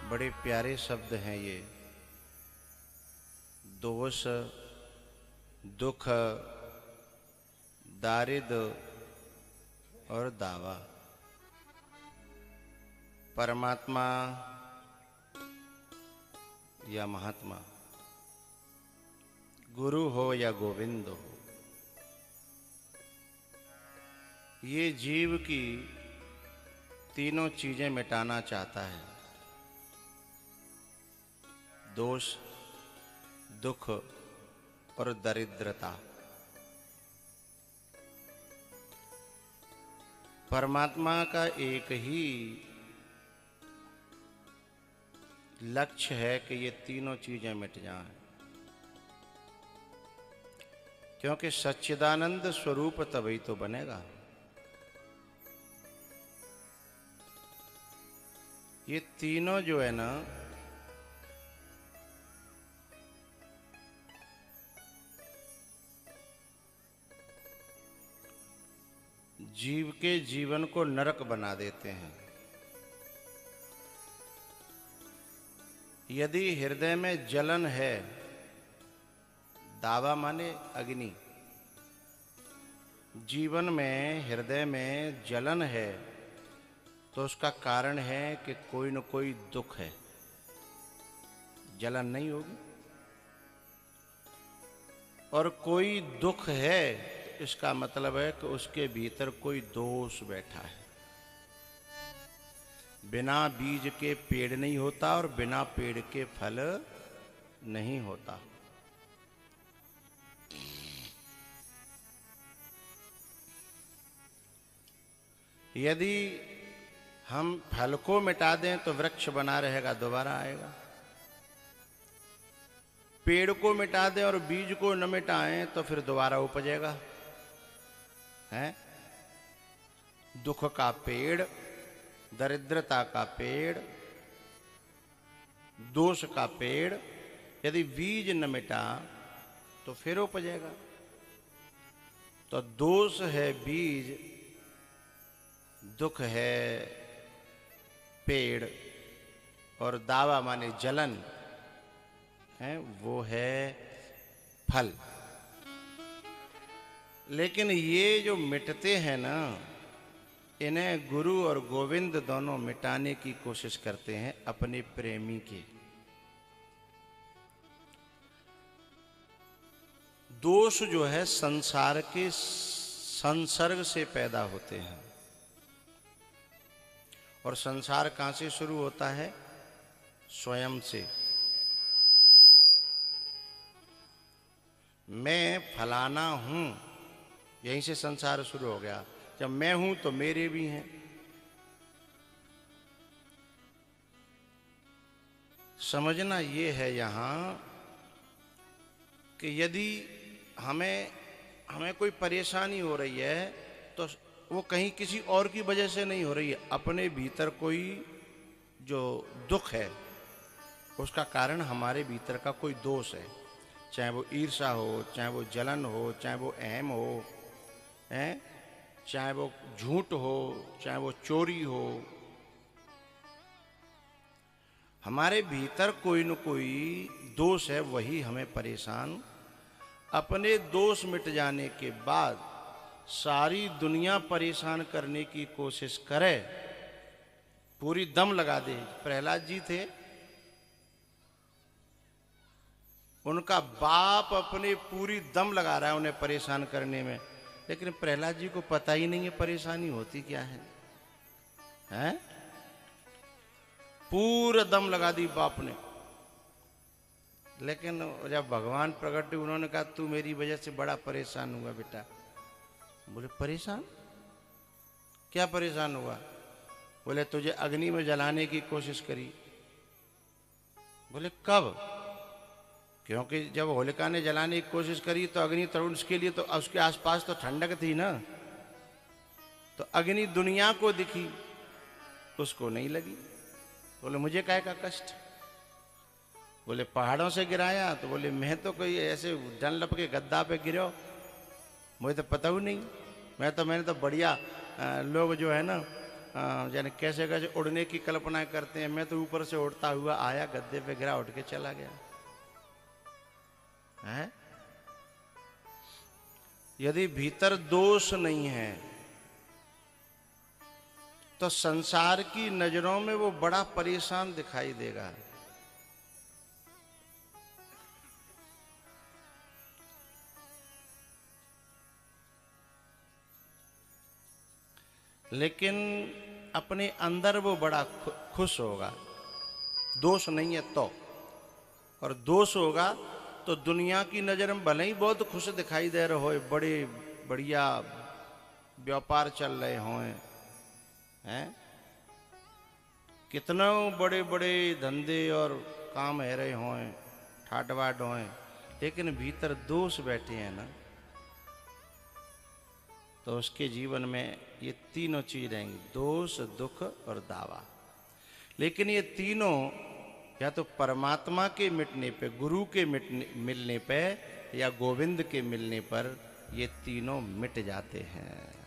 बड़े प्यारे शब्द हैं ये। दोष, दुख, दारिद्र और दावा। परमात्मा या महात्मा, गुरु हो या गोविंद हो, ये जीव की तीनों चीजें मिटाना चाहता है। दोष, दुख और दरिद्रता। परमात्मा का एक ही लक्ष्य है कि ये तीनों चीजें मिट जाएं, क्योंकि सच्चिदानंद स्वरूप तभी तो बनेगा। ये तीनों जो है ना, जीव के जीवन को नरक बना देते हैं। यदि हृदय में जलन है, दावा माने अग्नि, जीवन में हृदय में जलन है तो उसका कारण है कि कोई न कोई दुख है। जलन नहीं होगी और कोई दुख है, इसका मतलब है कि उसके भीतर कोई दोष बैठा है। बिना बीज के पेड़ नहीं होता और बिना पेड़ के फल नहीं होता। यदि हम फल को मिटा दें तो वृक्ष बना रहेगा, दोबारा आएगा। पेड़ को मिटा दें और बीज को न मिटाएं तो फिर दोबारा उपजेगा। है दुख का पेड़, दरिद्रता का पेड़, दोष का पेड़, यदि बीज न मिटा तो फिर उपजेगा। तो दोष है बीज, दुख है पेड़, और दावा माने जलन है, वो है फल। लेकिन ये जो मिटते हैं ना, इन्हें गुरु और गोविंद दोनों मिटाने की कोशिश करते हैं अपने प्रेमी के। दोष जो है संसार के संसर्ग से पैदा होते हैं, और संसार कहां से शुरू होता है? स्वयं से। मैं फलाना हूं, यहीं से संसार शुरू हो गया। जब मैं हूं तो मेरे भी हैं। समझना ये है यहां कि यदि हमें कोई परेशानी हो रही है तो वो कहीं किसी और की वजह से नहीं हो रही है। अपने भीतर कोई जो दुख है उसका कारण हमारे भीतर का कोई दोष है, चाहे वो ईर्ष्या हो, चाहे वो जलन हो, चाहे वो अहम हो, हैं, चाहे वो झूठ हो, चाहे वो चोरी हो। हमारे भीतर कोई न कोई दोष है, वही हमें परेशान। अपने दोष मिट जाने के बाद सारी दुनिया परेशान करने की कोशिश करे, पूरी दम लगा दे। प्रहलाद जी थे, उनका बाप अपने पूरी दम लगा रहा है उन्हें परेशान करने में, लेकिन प्रहलाद जी को पता ही नहीं है परेशानी होती क्या है। हैं? पूरा दम लगा दी बाप ने, लेकिन जब भगवान प्रकट हुए उन्होंने कहा तू मेरी वजह से बड़ा परेशान हुआ बेटा। बोले परेशान? क्या परेशान हुआ? बोले तुझे अग्नि में जलाने की कोशिश करी। बोले कब? क्योंकि जब होलिका ने जलाने की कोशिश करी तो अग्नि तरुण के लिए तो उसके आसपास तो ठंडक थी ना, तो अग्नि दुनिया को दिखी, उसको नहीं लगी। बोले मुझे काहे का कष्ट? बोले पहाड़ों से गिराया? तो बोले मैं तो कोई ऐसे डनलप के गद्दा पे गिरो, मुझे तो पता ही नहीं। मैंने तो बढ़िया लोग जो है ना यानी कैसे कैसे उड़ने की कल्पना करते हैं। मैं तो ऊपर से उड़ता हुआ आया, गद्दे पे गिरा, उठ के चला गया है। यदि भीतर दोष नहीं है तो संसार की नजरों में वो बड़ा परेशान दिखाई देगा। लेकिन अपने अंदर वो बड़ा खुश होगा। दोष नहीं है तो, और दोष होगा तो दुनिया की नजर में भले ही बहुत खुश दिखाई दे रहे हो, बड़े बढ़िया व्यापार चल रहे हों हैं, कितने बड़े बड़े धंधे और काम है रहे हों, ठाट बाट हों, लेकिन भीतर दोष बैठे हैं ना, तो उसके जीवन में ये तीनों चीज रहेंगी, दोष, दुख और दावा। लेकिन ये तीनों या तो परमात्मा के मिटने पे, गुरु के मिलने पे, या गोविंद के मिलने पर ये तीनों मिट जाते हैं।